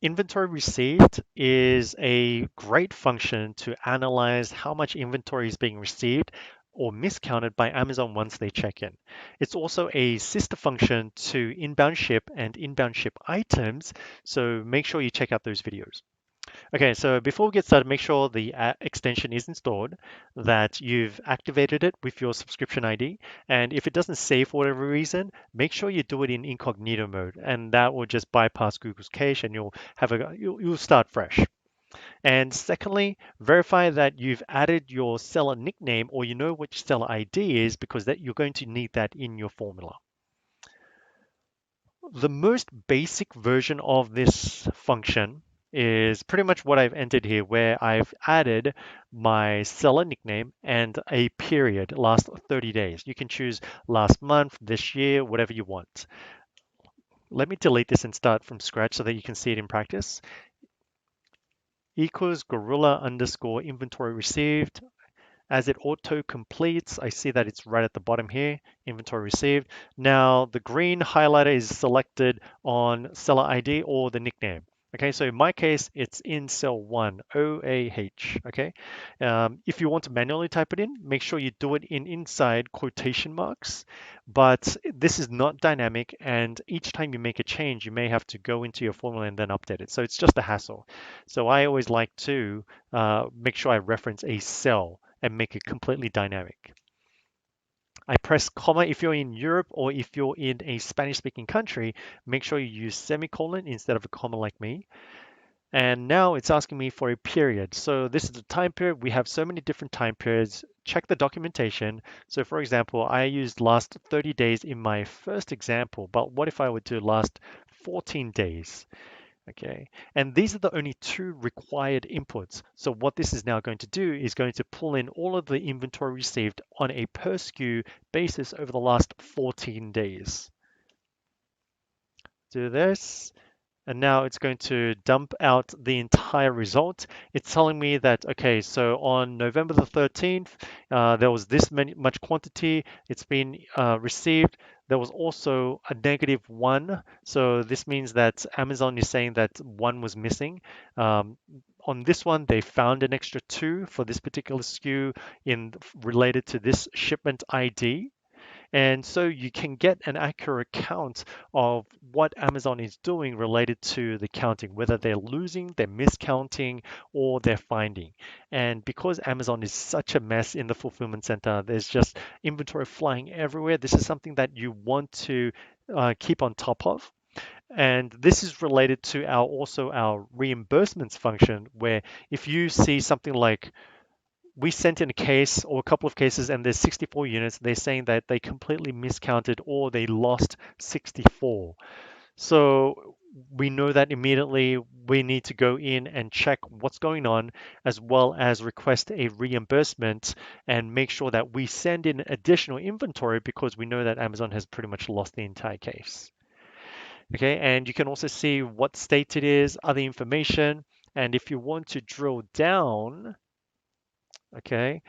Inventory received is a great function to analyze how much inventory is being received or miscounted by Amazon once they check in. It's also a sister function to inbound ship and inbound ship items, so make sure you check out those videos. Okay, so before we get started, make sure the extension is installed, that you've activated it with your subscription ID, and if it doesn't save for whatever reason, make sure you do it in incognito mode, and that will just bypass Google's cache, and you'll start fresh. And secondly, verify that you've added your seller nickname or you know which seller ID is because that you're going to need that in your formula. The most basic version of this function is pretty much what I've entered here, where I've added my seller nickname and a period, last 30 days. You can choose last month, this year, whatever you want. Let me delete this and start from scratch so that you can see it in practice. Equals Gorilla underscore inventory received. As it auto completes, I see that it's right at the bottom here, inventory received. Now the green highlighter is selected on seller ID or the nickname. Okay, so in my case, it's in cell 1, OAH. Okay, if you want to manually type it in, make sure you do it in inside quotation marks. But this is not dynamic, and each time you make a change, you may have to go into your formula and then update it. So it's just a hassle. So I always like to make sure I reference a cell and make it completely dynamic. I press comma if you're in Europe or if you're in a Spanish speaking country, make sure you use semicolon instead of a comma like me. And now it's asking me for a period. So this is the time period. We have so many different time periods. Check the documentation. So for example, I used last 30 days in my first example, but what if I would do last 14 days? Okay, and these are the only two required inputs. So what this is now going to do is going to pull in all of the inventory received on a per SKU basis over the last 14 days. Do this, and now it's going to dump out the entire result. It's telling me that, okay, so on November the 13th, there was this much quantity. It's been received. There was also a -1. So this means that Amazon is saying that one was missing. On this one, they found an extra two for this particular SKU in related to this shipment ID. And so you can get an accurate count of what Amazon is doing related to the counting, whether they're losing, they're miscounting, or they're finding. And because Amazon is such a mess in the fulfillment center, there's just inventory flying everywhere. This is something that you want to keep on top of. And this is related to our reimbursements function, where if you see something like we sent in a case or a couple of cases and there's 64 units, they're saying that they completely miscounted or they lost 64. So we know that immediately we need to go in and check what's going on, as well as request a reimbursement and make sure that we send in additional inventory because we know that Amazon has pretty much lost the entire case. Okay, and you can also see what state it is, other information. And if you want to drill down, okay,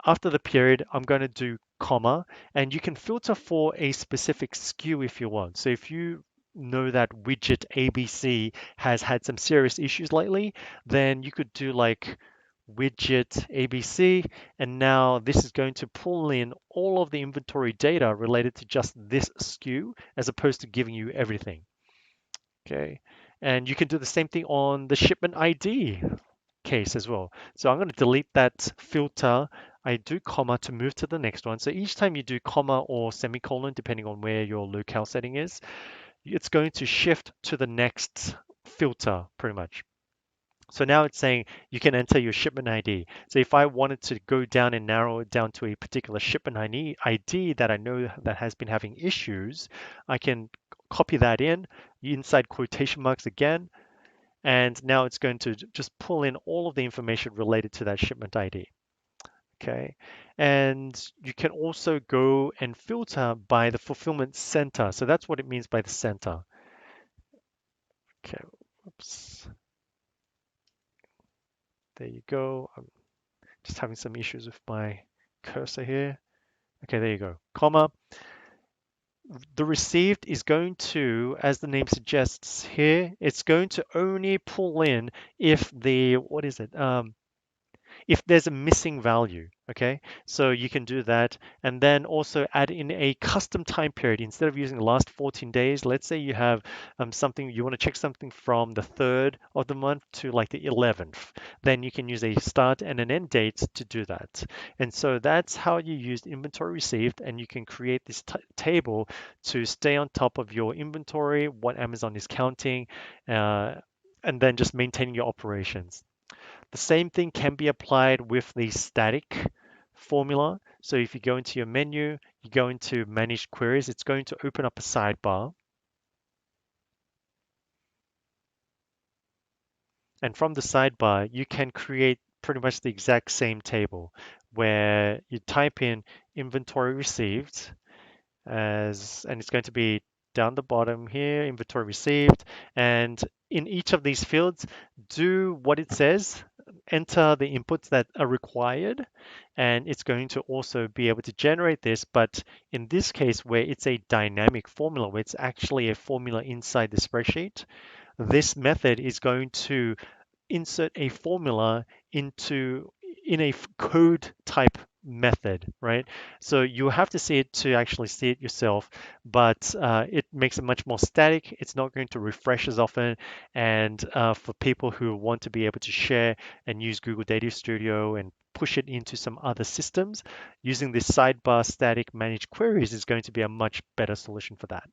after the period, I'm going to do comma, and you can filter for a specific SKU if you want. So if you know that widget ABC has had some serious issues lately, then you could do like widget ABC, and now this is going to pull in all of the inventory data related to just this SKU as opposed to giving you everything. Okay, and you can do the same thing on the shipment ID case as well. So I'm going to delete that filter. I do comma to move to the next one. So each time you do comma or semicolon, depending on where your locale setting is, it's going to shift to the next filter pretty much. So now it's saying you can enter your shipment ID. So if I wanted to go down and narrow it down to a particular shipment ID that I know that has been having issues, I can copy that in inside quotation marks again, and now it's going to just pull in all of the information related to that shipment ID. Okay, and you can also go and filter by the fulfillment center. So that's what it means by the center. Okay, oops, there you go. I'm just having some issues with my cursor here. Okay, there you go, comma. The received is going to, as the name suggests here, it's going to only pull in if the, what is it? If there's a missing value, okay? So you can do that and then also add in a custom time period. Instead of using the last 14 days, let's say you have something, you want to check something from the 3rd of the month to like the 11th, then you can use a start and an end date to do that. And so that's how you use inventory received, and you can create this table to stay on top of your inventory, what Amazon is counting, uh, and then just maintaining your operations. The same thing can be applied with the static formula. So if you go into your menu, you go into manage queries, it's going to open up a sidebar. And from the sidebar, you can create pretty much the exact same table where you type in inventory received as, and it's going to be down the bottom here, inventory received. And in each of these fields, do what it says, enter the inputs that are required, and it's going to also be able to generate this. But in this case, where it's a dynamic formula, where it's actually a formula inside the spreadsheet, this method is going to insert a formula into in a code type method, right? So you have to see it to actually see it yourself, but it makes it much more static. It's not going to refresh as often. And for people who want to be able to share and use Google Data Studio and push it into some other systems, using this sidebar static managed queries is going to be a much better solution for that.